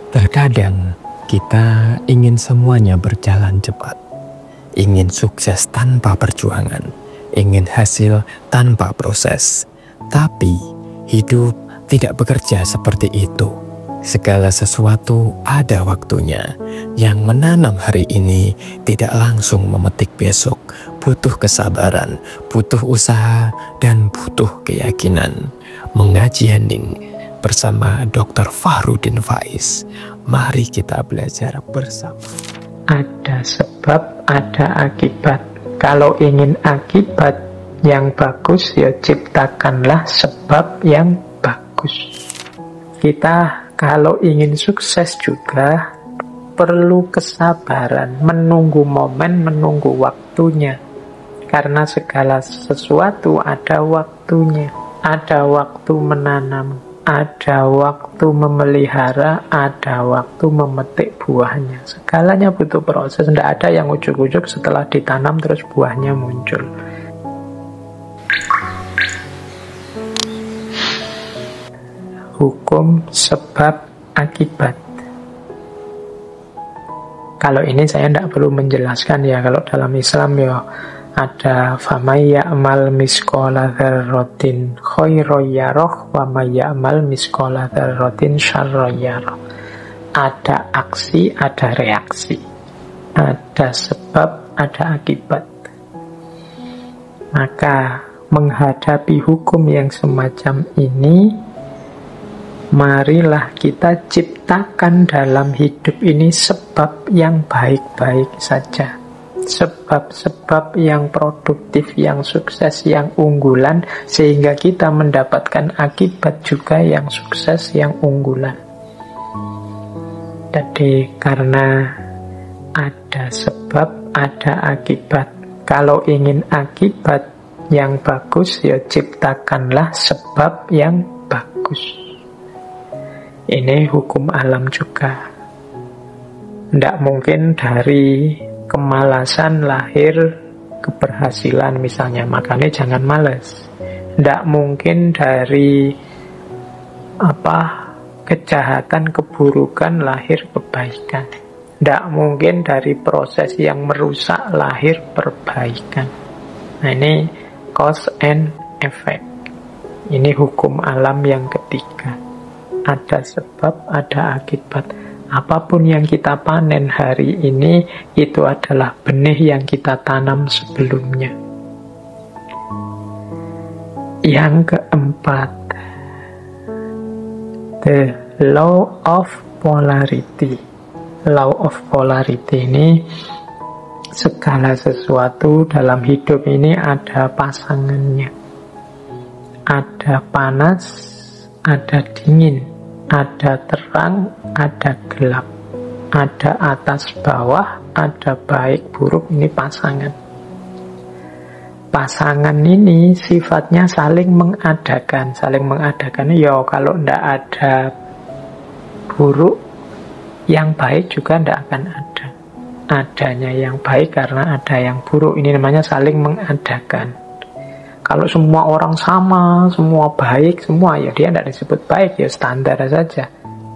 Terkadang kita ingin semuanya berjalan cepat, ingin sukses tanpa perjuangan, ingin hasil tanpa proses. Tapi hidup tidak bekerja seperti itu. Segala sesuatu ada waktunya. Yang menanam hari ini tidak langsung memetik besok. Butuh kesabaran, butuh usaha, dan butuh keyakinan. Mengaji hening bersama Dr. Fahrudin Faiz. Mari kita belajar bersama. Ada sebab, ada akibat. Kalau ingin akibat yang bagus, ya ciptakanlah sebab yang bagus. Kita kalau ingin sukses juga perlu kesabaran, menunggu momen, menunggu waktunya. Karena segala sesuatu ada waktunya. Ada waktu menanam, ada waktu memelihara, ada waktu memetik buahnya. Segalanya butuh proses. Tidak ada yang ujuk-ujuk setelah ditanam terus buahnya muncul. Hukum sebab akibat. Kalau ini saya tidak perlu menjelaskan ya. Kalau dalam Islam ya ada famay ya'mal misqala dzarratin khairan yarah wa may ya'mal misqala dzarratin syarran yarah. Ada aksi, ada reaksi. Ada sebab, ada akibat. Maka menghadapi hukum yang semacam ini, marilah kita ciptakan dalam hidup ini sebab yang baik-baik saja. Sebab-sebab yang produktif, yang sukses, yang unggulan, sehingga kita mendapatkan akibat juga yang sukses, yang unggulan. Jadi karena ada sebab, ada akibat. Kalau ingin akibat yang bagus, ya ciptakanlah sebab yang bagus. Ini hukum alam juga. Tidak mungkin dari kemalasan lahir keberhasilan misalnya. Makanya jangan malas. Tidak mungkin dari kejahatan, keburukan lahir kebaikan. Tidak mungkin dari proses yang merusak lahir perbaikan. Nah ini cause and effect. Ini hukum alam yang ketiga. Ada sebab, ada akibat. Apapun yang kita panen hari ini, itu adalah benih yang kita tanam sebelumnya. Yang keempat, the law of polarity. Law of polarity ini, segala sesuatu dalam hidup ini ada pasangannya. Ada panas, ada dingin. Ada terang, ada gelap. Ada atas bawah, ada baik buruk. Ini pasangan. Pasangan ini sifatnya saling mengadakan. Saling mengadakan, ya kalau tidak ada buruk, yang baik juga tidak akan ada. Adanya yang baik karena ada yang buruk. Ini namanya saling mengadakan. Kalau semua orang sama, semua baik, semua, ya dia tidak disebut baik, ya standar saja.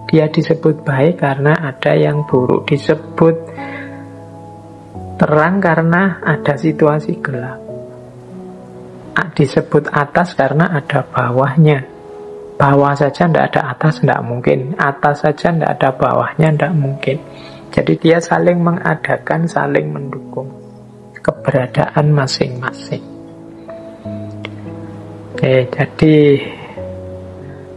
Dia disebut baik karena ada yang buruk. Disebut terang karena ada situasi gelap. Disebut atas karena ada bawahnya. Bawah saja tidak ada atas, tidak mungkin. Atas saja tidak ada bawahnya, tidak mungkin. Jadi dia saling mengadakan, saling mendukung keberadaan masing-masing. Oke, jadi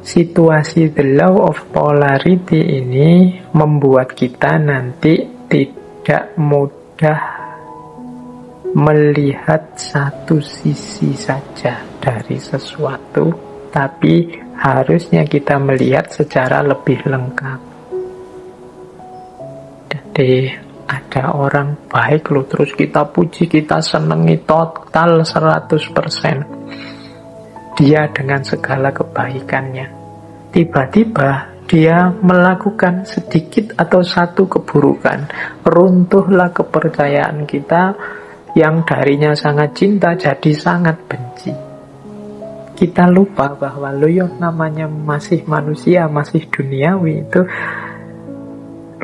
situasi the law of polarity ini membuat kita nanti tidak mudah melihat satu sisi saja dari sesuatu, tapi harusnya kita melihat secara lebih lengkap. Jadi ada orang baik loh, terus kita puji, kita senangi total 100%. Dia dengan segala kebaikannya. Tiba-tiba dia melakukan sedikit atau satu keburukan. Runtuhlah kepercayaan kita yang darinya sangat cinta jadi sangat benci. Kita lupa bahwa namanya masih manusia, masih duniawi, itu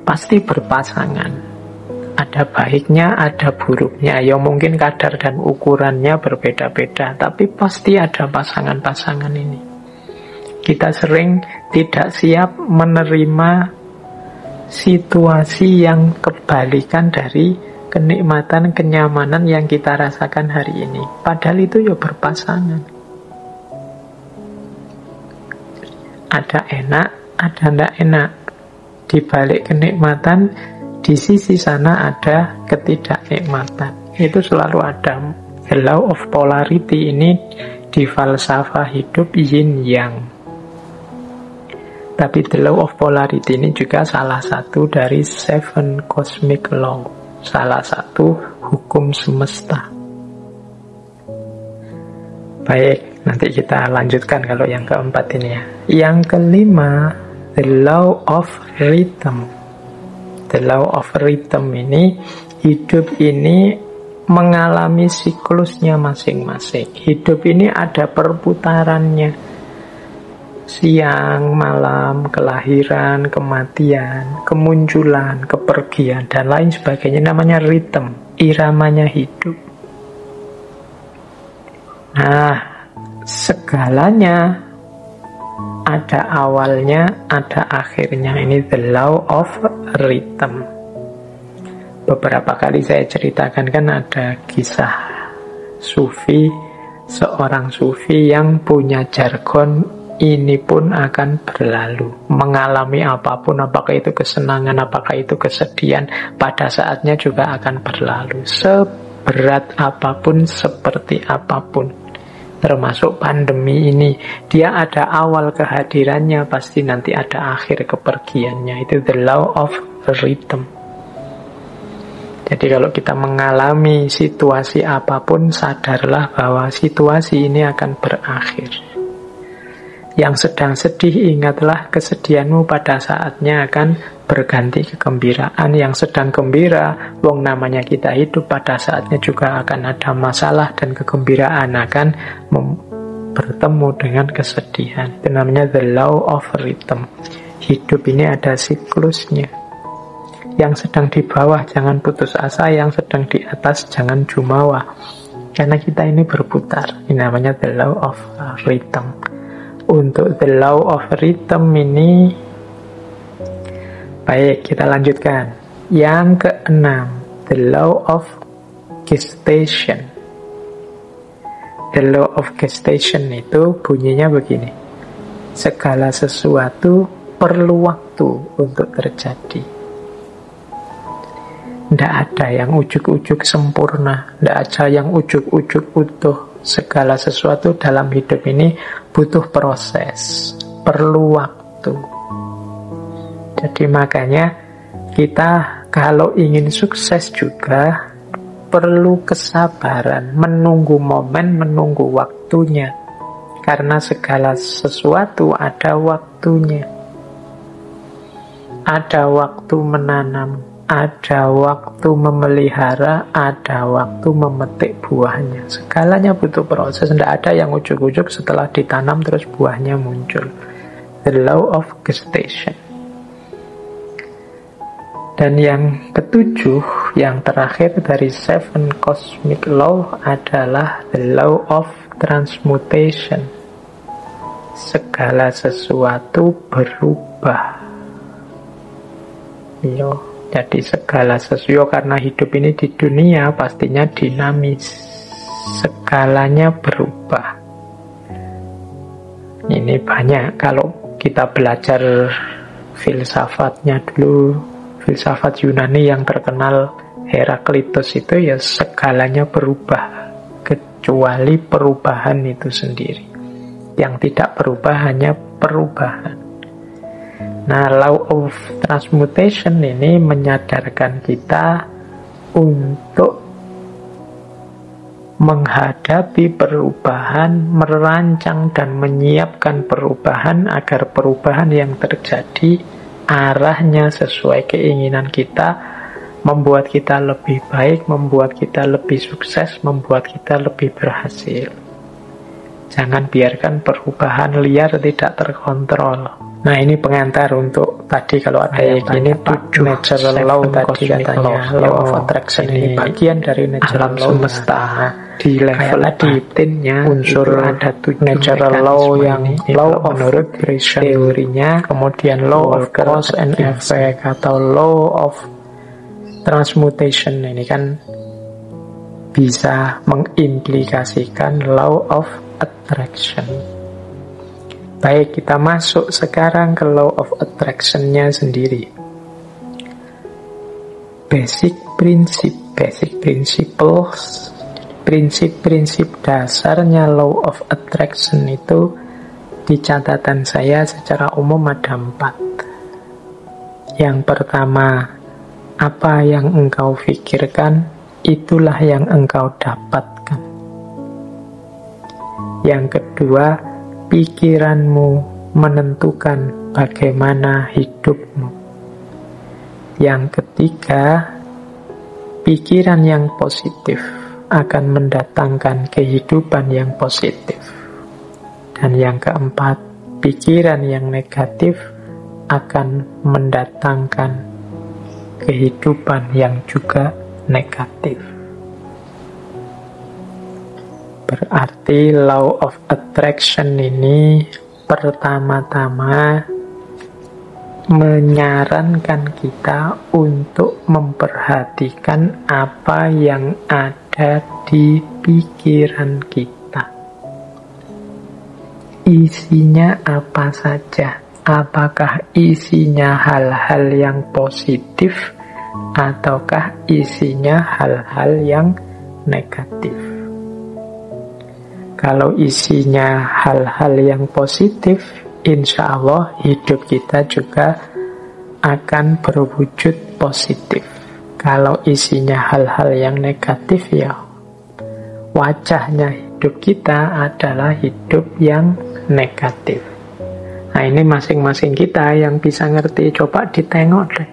pasti berpasangan. Ada baiknya, ada buruknya. Ya mungkin kadar dan ukurannya berbeda-beda, tapi pasti ada pasangan-pasangan ini. Kita sering tidak siap menerima situasi yang kebalikan dari kenikmatan, kenyamanan yang kita rasakan hari ini. Padahal itu ya berpasangan. Ada enak, ada tidak enak. Di balik kenikmatan, di sisi sana ada ketidaknikmatan. Itu selalu ada. The law of polarity ini di falsafah hidup yin yang. Tapi the law of polarity ini juga salah satu dari 7 cosmic law. Salah satu hukum semesta. Baik, nanti kita lanjutkan kalau yang keempat ini ya. Yang kelima, the law of rhythm. The law of rhythm ini, hidup ini mengalami siklusnya masing-masing. Hidup ini ada perputarannya. Siang, malam, kelahiran, kematian, kemunculan, kepergian, dan lain sebagainya. Namanya rhythm, iramanya hidup. Nah, segalanya ada awalnya, ada akhirnya. Ini the law of rhythm. Beberapa kali saya ceritakan kan ada kisah sufi, seorang sufi yang punya jargon, ini pun akan berlalu. Mengalami apapun, apakah itu kesenangan, apakah itu kesedihan, pada saatnya juga akan berlalu. Seberat apapun, seperti apapun. Termasuk pandemi ini, dia ada awal kehadirannya, pasti nanti ada akhir kepergiannya. Itu the law of rhythm. Jadi kalau kita mengalami situasi apapun, sadarlah bahwa situasi ini akan berakhir. Yang sedang sedih, ingatlah kesedihanmu pada saatnya akan berganti kegembiraan. Yang sedang gembira, wong namanya kita hidup, pada saatnya juga akan ada masalah dan kegembiraan akan bertemu dengan kesedihan. Itu namanya the law of rhythm. Hidup ini ada siklusnya. Yang sedang di bawah jangan putus asa, yang sedang di atas jangan jumawa. Karena kita ini berputar. Ini namanya the law of rhythm. Untuk the law of rhythm ini, baik, kita lanjutkan. Yang keenam, the law of gestation. The law of gestation itu bunyinya begini. Segala sesuatu perlu waktu untuk terjadi. Tidak ada yang ujuk-ujuk sempurna, tidak ada yang ujuk-ujuk utuh. Segala sesuatu dalam hidup ini butuh proses, perlu waktu. Jadi makanya kita kalau ingin sukses juga perlu kesabaran, menunggu momen, menunggu waktunya. Karena segala sesuatu ada waktunya. Ada waktu menanam, ada waktu memelihara, ada waktu memetik buahnya. Segalanya butuh proses. Tidak ada yang ujuk-ujuk setelah ditanam terus buahnya muncul. The law of gestation. Dan yang ketujuh, yang terakhir dari 7 cosmic law adalah the law of transmutation. Segala sesuatu berubah. Jadi segala sesuatu, karena hidup ini di dunia pastinya dinamis. Segalanya berubah. Ini banyak kalau kita belajar filsafatnya dulu, filsafat Yunani yang terkenal Heraklitus itu ya segalanya berubah, kecuali perubahan itu sendiri. Yang tidak berubah hanya perubahan. Nah, law of transmutation ini menyadarkan kita untuk menghadapi perubahan, merancang dan menyiapkan perubahan agar perubahan yang terjadi arahnya sesuai keinginan kita, membuat kita lebih baik, membuat kita lebih sukses, membuat kita lebih berhasil. Jangan biarkan perubahan liar tidak terkontrol. Nah, ini pengantar untuk tadi kalau ada yang ini natural law tadi katanya, law of attraction ini bagian dari natural law semesta. Di level adinnya unsur ada 7 natural law yang law of vibration teorinya, kemudian law of cause and effect atau law of transmutation ini kan bisa mengimplikasikan law of attraction. Baik, kita masuk sekarang ke law of attraction-nya sendiri. Basic principles, prinsip-prinsip dasarnya law of attraction itu di catatan saya secara umum ada 4. Yang pertama, apa yang engkau pikirkan, itulah yang engkau dapatkan. Yang kedua, pikiranmu menentukan bagaimana hidupmu. Yang ketiga, pikiran yang positif akan mendatangkan kehidupan yang positif. Dan yang keempat, pikiran yang negatif akan mendatangkan kehidupan yang juga negatif. Berarti law of attraction ini pertama-tama menyarankan kita untuk memperhatikan apa yang ada di pikiran kita. Isinya apa saja? Apakah isinya hal-hal yang positif ataukah isinya hal-hal yang negatif? Kalau isinya hal-hal yang positif, insya Allah hidup kita juga akan berwujud positif. Kalau isinya hal-hal yang negatif, ya wajahnya hidup kita adalah hidup yang negatif. Nah, ini masing-masing kita yang bisa ngerti. Coba ditengok deh.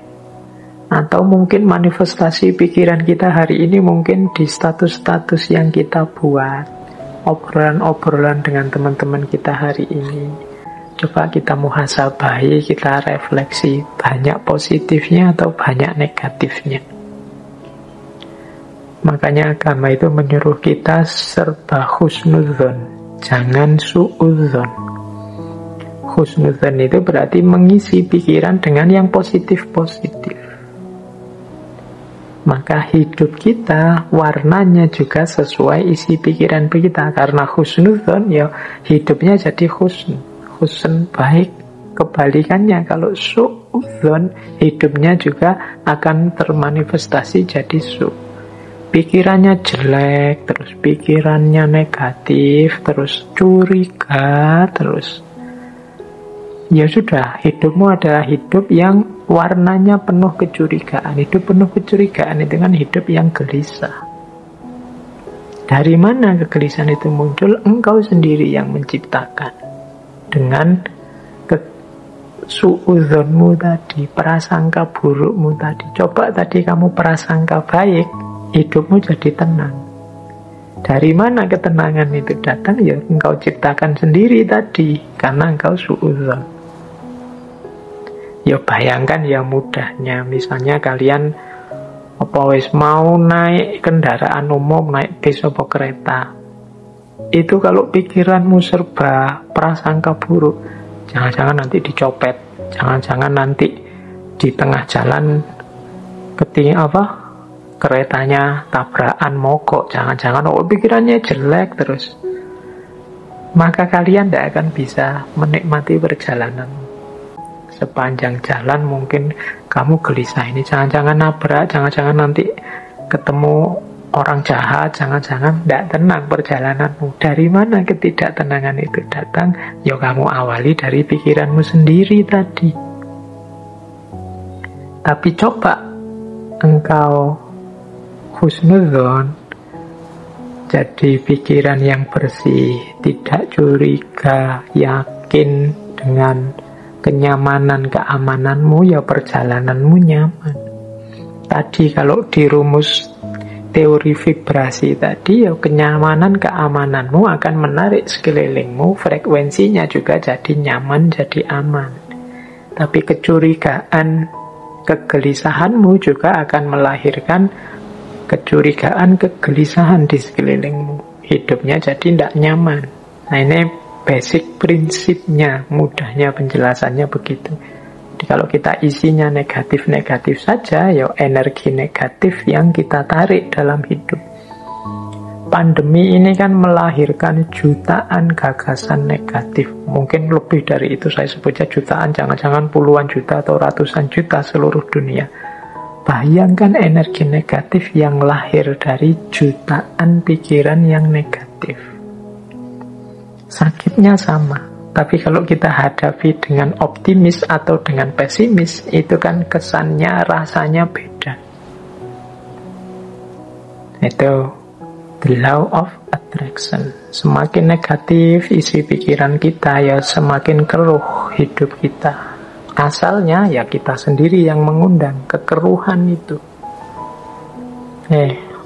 Atau mungkin manifestasi pikiran kita hari ini mungkin di status-status yang kita buat, obrolan-obrolan dengan teman-teman kita hari ini. Coba kita muhasabahi, kita refleksi, banyak positifnya atau banyak negatifnya. Makanya agama itu menyuruh kita serba husnudzon, jangan suudzon. Husnudzon itu berarti mengisi pikiran dengan yang positif-positif. Maka hidup kita warnanya juga sesuai isi pikiran kita. Karena husnudzon, ya hidupnya jadi husn baik. Kebalikannya, kalau suudzon, hidupnya juga akan termanifestasi jadi su. Pikirannya jelek, terus pikirannya negatif, terus curiga, terus ya sudah, hidupmu adalah hidup yang warnanya penuh kecurigaan. Hidup penuh kecurigaan itu kan hidup yang gelisah. Dari mana kegelisahan itu muncul? Engkau sendiri yang menciptakan dengan suudzonmu tadi, prasangka burukmu tadi. Coba tadi kamu prasangka baik, hidupmu jadi tenang. Dari mana ketenangan itu datang? Ya engkau ciptakan sendiri tadi, karena engkau suudzon. Ya bayangkan ya mudahnya, misalnya kalian mau naik kendaraan umum, naik bis atau kereta, itu kalau pikiranmu serba prasangka buruk, jangan-jangan nanti dicopet, jangan-jangan nanti di tengah jalan keretanya tabrakan mogok, jangan-jangan pikirannya jelek terus, maka kalian tidak akan bisa menikmati perjalanan. Sepanjang jalan mungkin kamu gelisah, ini jangan-jangan nabrak, jangan-jangan nanti ketemu orang jahat, jangan-jangan tidak tenang perjalananmu. Dari mana ketidaktenangan itu datang? Ya kamu awali dari pikiranmu sendiri tadi. Tapi coba engkau husnudzon, jadi pikiran yang bersih, tidak curiga, yakin dengan kenyamanan, keamananmu, ya perjalananmu nyaman. Tadi kalau di rumus teori vibrasi tadi, ya kenyamanan, keamananmu akan menarik sekelilingmu, frekuensinya juga jadi nyaman, jadi aman. Tapi kecurigaan, kegelisahanmu juga akan melahirkan kecurigaan, kegelisahan di sekelilingmu. Hidupnya jadi tidak nyaman. Nah, ini basic prinsipnya, mudahnya penjelasannya begitu. Jadi kalau kita isinya negatif-negatif saja, ya energi negatif yang kita tarik dalam hidup. Pandemi ini kan melahirkan jutaan gagasan negatif. Mungkin lebih dari itu, saya sebutnya jutaan, jangan-jangan puluhan juta atau ratusan juta seluruh dunia. Bayangkan energi negatif yang lahir dari jutaan pikiran yang negatif. Sakitnya sama. Tapi kalau kita hadapi dengan optimis atau dengan pesimis, itu kan kesannya, rasanya beda. Itu the law of attraction. Semakin negatif isi pikiran kita, ya semakin keruh hidup kita. Asalnya ya kita sendiri yang mengundang kekeruhan itu.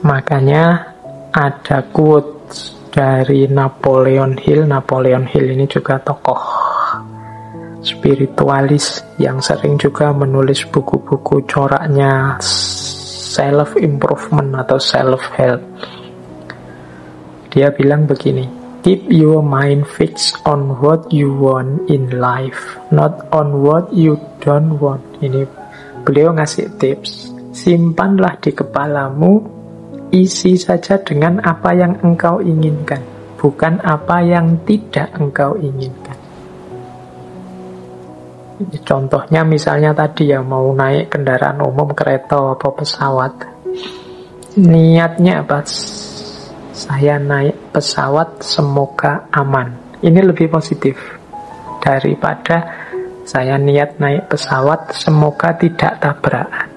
Makanya ada quotes dari Napoleon Hill. Napoleon Hill ini juga tokoh spiritualis yang sering juga menulis buku-buku coraknya self-improvement atau self-help. Dia bilang begini, keep your mind fixed on what you want in life, not on what you don't want. Ini beliau ngasih tips. Simpanlah di kepalamu, isi saja dengan apa yang engkau inginkan, bukan apa yang tidak engkau inginkan. Contohnya misalnya tadi ya, mau naik kendaraan umum, kereta atau pesawat. Niatnya apa? Saya naik pesawat semoga aman. Ini lebih positif daripada saya niat naik pesawat semoga tidak tabrakan.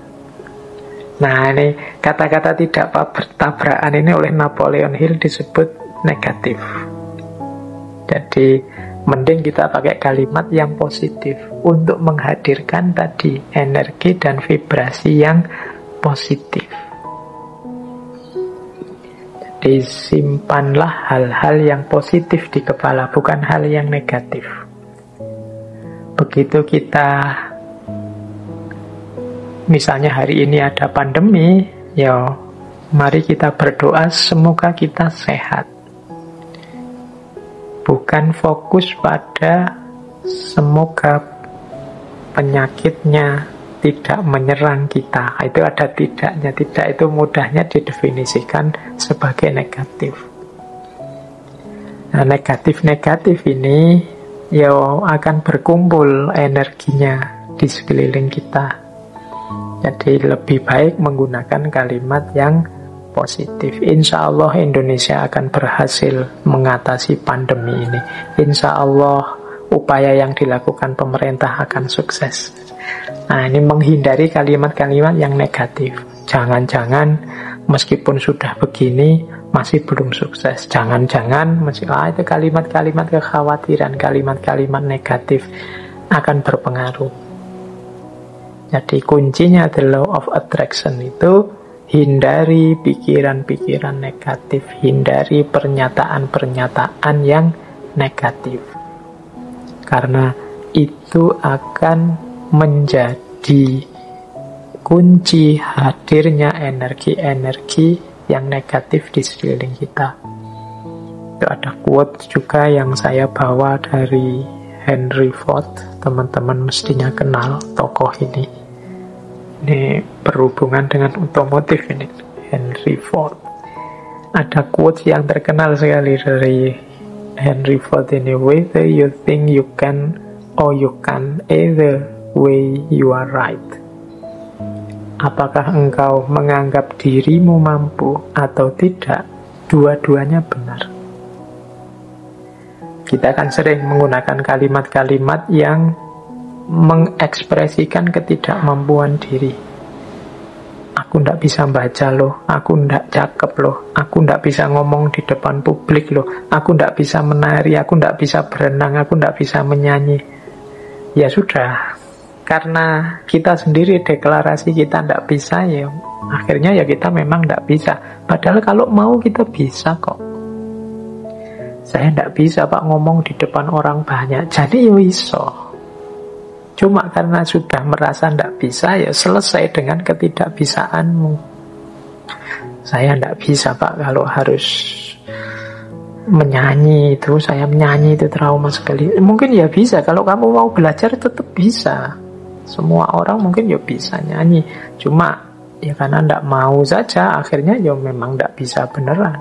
Nah, ini kata-kata tidak tabrakan ini oleh Napoleon Hill disebut negatif. Jadi mending kita pakai kalimat yang positif untuk menghadirkan tadi energi dan vibrasi yang positif. Jadi simpanlah hal-hal yang positif di kepala, bukan hal yang negatif. Begitu kita, misalnya hari ini ada pandemi, ya mari kita berdoa semoga kita sehat. Bukan fokus pada semoga penyakitnya tidak menyerang kita. Itu ada tidaknya. Tidak itu mudahnya didefinisikan sebagai negatif. Nah, negatif-negatif ini ya akan berkumpul energinya di sekeliling kita. Jadi lebih baik menggunakan kalimat yang positif. Insya Allah Indonesia akan berhasil mengatasi pandemi ini. Insya Allah upaya yang dilakukan pemerintah akan sukses. Nah, ini menghindari kalimat-kalimat yang negatif. Jangan-jangan meskipun sudah begini masih belum sukses. Jangan-jangan itu kalimat-kalimat kekhawatiran, kalimat-kalimat negatif akan berpengaruh. Jadi kuncinya the law of attraction itu hindari pikiran-pikiran negatif, hindari pernyataan-pernyataan yang negatif. Karena itu akan menjadi kunci hadirnya energi-energi yang negatif di sekeliling kita. Itu ada quote juga yang saya bawa dari Henry Ford. Teman-teman mestinya kenal tokoh ini. Ini berhubungan dengan otomotif ini, Henry Ford. Ada quote yang terkenal sekali dari Henry Ford ini, whether you think you can or you can, either way you are right. Apakah engkau menganggap dirimu mampu atau tidak, dua-duanya benar. Kita kan sering menggunakan kalimat-kalimat yang mengekspresikan ketidakmampuan diri. Aku ndak bisa baca loh, aku ndak cakep loh, aku ndak bisa ngomong di depan publik loh, aku ndak bisa menari, aku ndak bisa berenang, aku ndak bisa menyanyi. Ya sudah, karena kita sendiri deklarasi kita ndak bisa, ya akhirnya ya kita memang ndak bisa. Padahal kalau mau kita bisa kok. Saya ndak bisa Pak ngomong di depan orang banyak, jadi ya iso. Cuma karena sudah merasa tidak bisa, ya selesai dengan ketidakbisaanmu. Saya tidak bisa Pak kalau harus menyanyi itu, saya menyanyi itu trauma sekali. Mungkin ya bisa, kalau kamu mau belajar tetap bisa. Semua orang mungkin ya bisa nyanyi, cuma ya karena tidak mau saja, akhirnya ya memang tidak bisa beneran.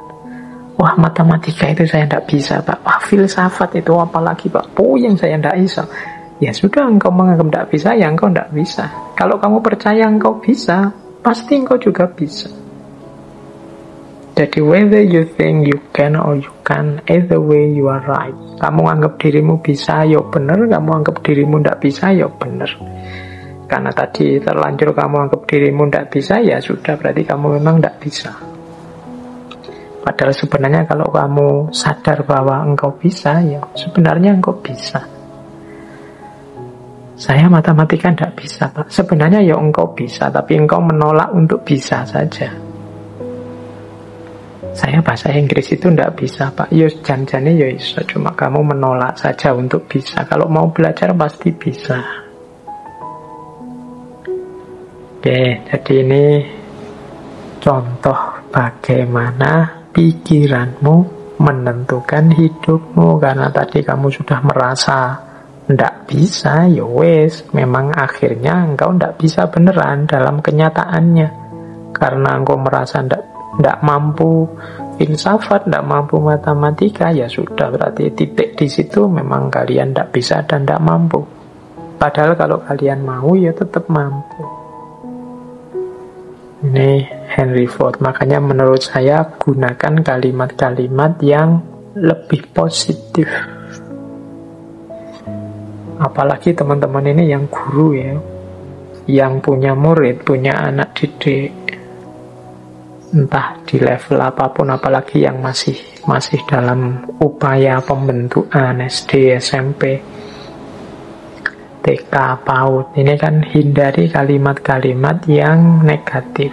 Wah, matematika itu saya tidak bisa Pak. Wah, filsafat itu apalagi Pak, puyeng saya tidak bisa. Ya sudah, engkau menganggap tidak bisa, ya engkau tidak bisa. Kalau kamu percaya engkau bisa, pasti engkau juga bisa. Jadi whether you think you can or you can, either way you are right. Kamu anggap dirimu bisa, ya benar. Kamu anggap dirimu tidak bisa, ya benar. Karena tadi terlanjur kamu anggap dirimu tidak bisa, ya sudah, berarti kamu memang tidak bisa. Padahal sebenarnya kalau kamu sadar bahwa engkau bisa, ya sebenarnya engkau bisa. Saya matematika tidak bisa Pak. Sebenarnya ya engkau bisa, tapi engkau menolak untuk bisa saja. Saya bahasa Inggris itu tidak bisa Pak. Ya janjane ya bisa, cuma kamu menolak saja untuk bisa. Kalau mau belajar pasti bisa. Oke, jadi ini contoh bagaimana pikiranmu menentukan hidupmu. Karena tadi kamu sudah merasa ndak bisa, ya wes, memang akhirnya engkau ndak bisa beneran dalam kenyataannya. Karena engkau merasa ndak mampu filsafat, ndak mampu matematika, ya sudah, berarti titik di situ memang kalian ndak bisa dan ndak mampu. Padahal kalau kalian mau, ya tetap mampu. Ini Henry Ford. Makanya menurut saya gunakan kalimat-kalimat yang lebih positif. Apalagi teman-teman ini yang guru ya, yang punya murid, punya anak didik, entah di level apapun, apalagi yang masih dalam upaya pembentukan SD, SMP, TK, PAUD. Ini kan hindari kalimat-kalimat yang negatif.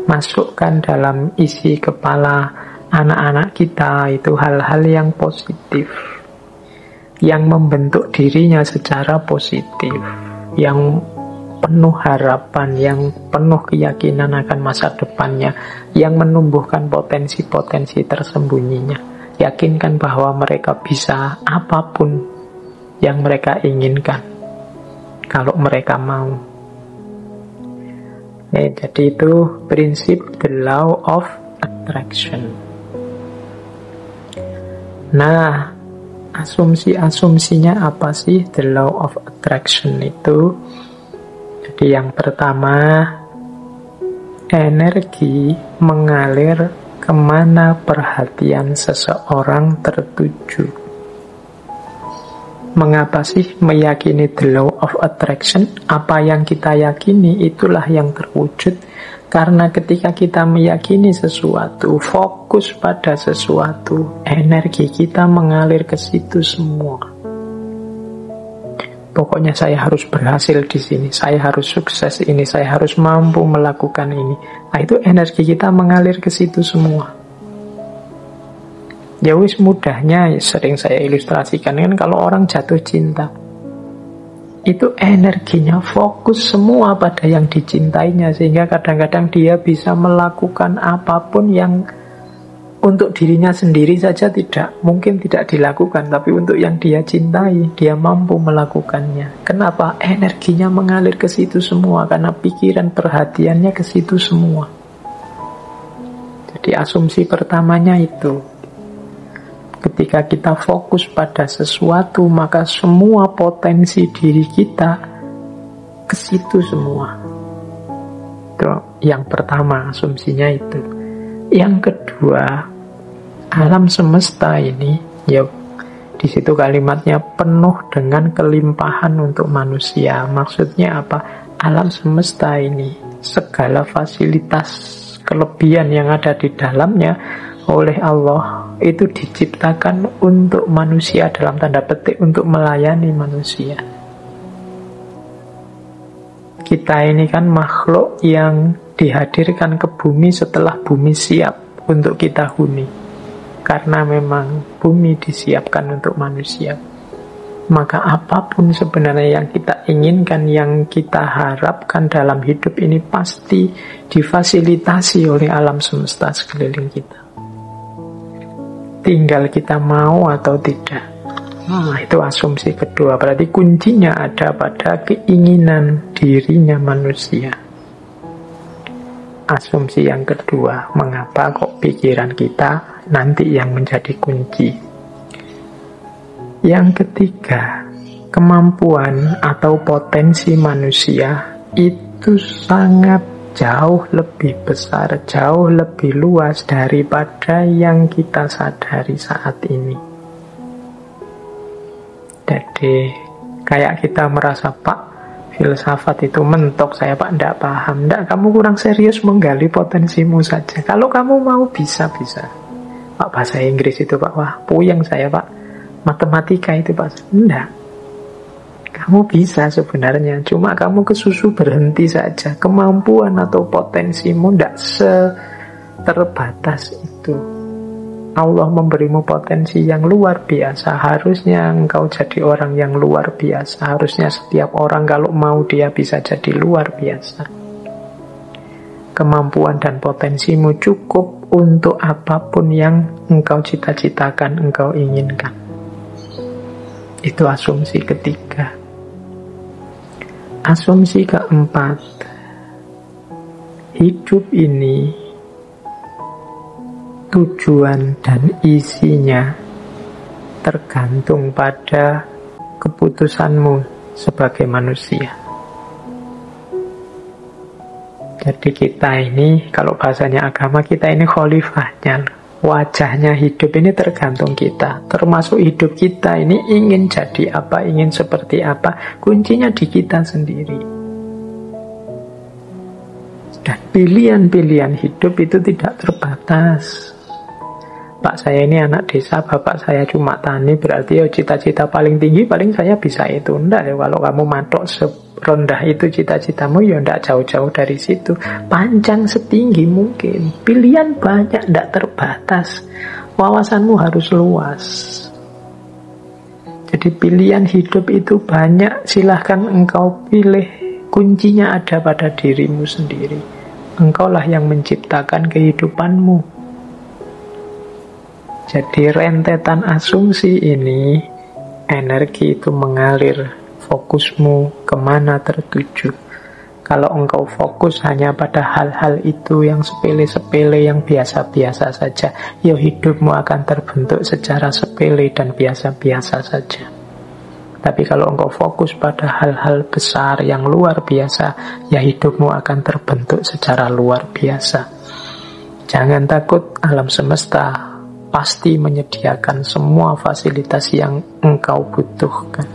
Masukkan dalam isi kepala anak-anak kita itu hal-hal yang positif, yang membentuk dirinya secara positif, yang penuh harapan, yang penuh keyakinan akan masa depannya, yang menumbuhkan potensi-potensi tersembunyinya. Yakinkan bahwa mereka bisa apapun yang mereka inginkan kalau mereka mau. Jadi itu prinsip the law of attraction. Nah, asumsi-asumsinya apa sih the law of attraction itu? Jadi yang pertama, energi mengalir kemana perhatian seseorang tertuju. Mengapa sih meyakini the law of attraction? Apa yang kita yakini itulah yang terwujud. Karena ketika kita meyakini sesuatu, fokus pada sesuatu, energi kita mengalir ke situ semua. Pokoknya saya harus berhasil di sini, saya harus sukses ini, saya harus mampu melakukan ini. Nah, itu energi kita mengalir ke situ semua. Ya wis, mudahnya sering saya ilustrasikan kan kalau orang jatuh cinta, itu energinya fokus semua pada yang dicintainya, sehingga kadang-kadang dia bisa melakukan apapun yang untuk dirinya sendiri saja mungkin tidak dilakukan, tapi untuk yang dia cintai, dia mampu melakukannya. Kenapa? Energinya mengalir ke situ semua, karena pikiran perhatiannya ke situ semua. Jadi asumsi pertamanya itu, ketika kita fokus pada sesuatu, maka semua potensi diri kita ke situ semua. Itu yang pertama, asumsinya itu. Yang kedua, alam semesta ini, ya di situ kalimatnya penuh dengan kelimpahan untuk manusia. Maksudnya apa? Alam semesta ini, segala fasilitas kelebihan yang ada di dalamnya oleh Allah itu diciptakan untuk manusia, dalam tanda petik untuk melayani manusia. Kita ini kan makhluk yang dihadirkan ke bumi setelah bumi siap untuk kita huni, karena memang bumi disiapkan untuk manusia. maka apapun sebenarnya yang kita inginkan, yang kita harapkan dalam hidup ini pasti difasilitasi oleh alam semesta sekeliling kita. Tinggal kita mau atau tidak. Nah, itu asumsi kedua. Berarti kuncinya ada pada keinginan dirinya manusia. Asumsi yang kedua, mengapa kok pikiran kita nanti yang menjadi kunci. Yang ketiga, kemampuan atau potensi manusia itu sangat jauh lebih besar, jauh lebih luas daripada yang kita sadari saat ini. Jadi, kayak kita merasa, Pak, filsafat itu mentok, saya Pak tidak paham. Tidak, kamu kurang serius menggali potensimu saja. Kalau kamu mau bisa-bisa. Pak, bahasa Inggris itu Pak, wah puyeng saya Pak. Matematika itu Pak, enggak. Kamu bisa sebenarnya, cuma kamu kesusu berhenti saja. Kemampuan atau potensimu tidak terbatas itu. Allah memberimu potensi yang luar biasa. Harusnya engkau jadi orang yang luar biasa. Harusnya setiap orang kalau mau dia bisa jadi luar biasa. Kemampuan dan potensimu cukup untuk apapun yang engkau cita-citakan, engkau inginkan. Itu asumsi ketiga. Asumsi keempat, hidup ini tujuan dan isinya tergantung pada keputusanmu sebagai manusia. Jadi kita ini, kalau bahasanya agama, kita ini khalifahnya. Wajahnya hidup ini tergantung kita. Termasuk hidup kita ini ingin jadi apa, ingin seperti apa. Kuncinya di kita sendiri. Dan pilihan-pilihan hidup itu tidak terbatas. Pak, saya ini anak desa, bapak saya cuma tani, berarti cita-cita paling tinggi paling saya bisa itu. Enggak ya, kalau kamu matok serendah itu cita-citamu, ya enggak jauh-jauh dari situ. Panjang setinggi mungkin. Pilihan banyak, enggak terbatas. Wawasanmu harus luas. Jadi pilihan hidup itu banyak, silahkan engkau pilih. Kuncinya ada pada dirimu sendiri. Engkaulah yang menciptakan kehidupanmu. Jadi rentetan asumsi ini, energi itu mengalir, fokusmu kemana tertuju. Kalau engkau fokus hanya pada hal-hal itu yang sepele-sepele, yang biasa-biasa saja, ya hidupmu akan terbentuk secara sepele dan biasa-biasa saja. Tapi kalau engkau fokus pada hal-hal besar yang luar biasa, ya hidupmu akan terbentuk secara luar biasa. Jangan takut, alam semesta pasti menyediakan semua fasilitas yang engkau butuhkan.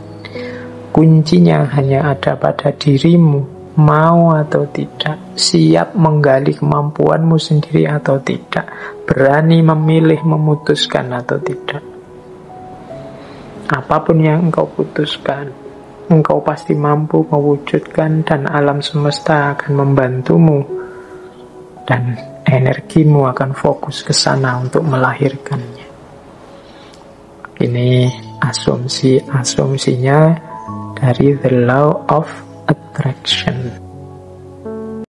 Kuncinya hanya ada pada dirimu, mau atau tidak, siap menggali kemampuanmu sendiri atau tidak, berani memilih, memutuskan atau tidak. Apapun yang engkau putuskan, engkau pasti mampu mewujudkan, dan alam semesta akan membantumu, dan energimu akan fokus ke sana untuk melahirkannya. Ini asumsinya dari The Law of Attraction.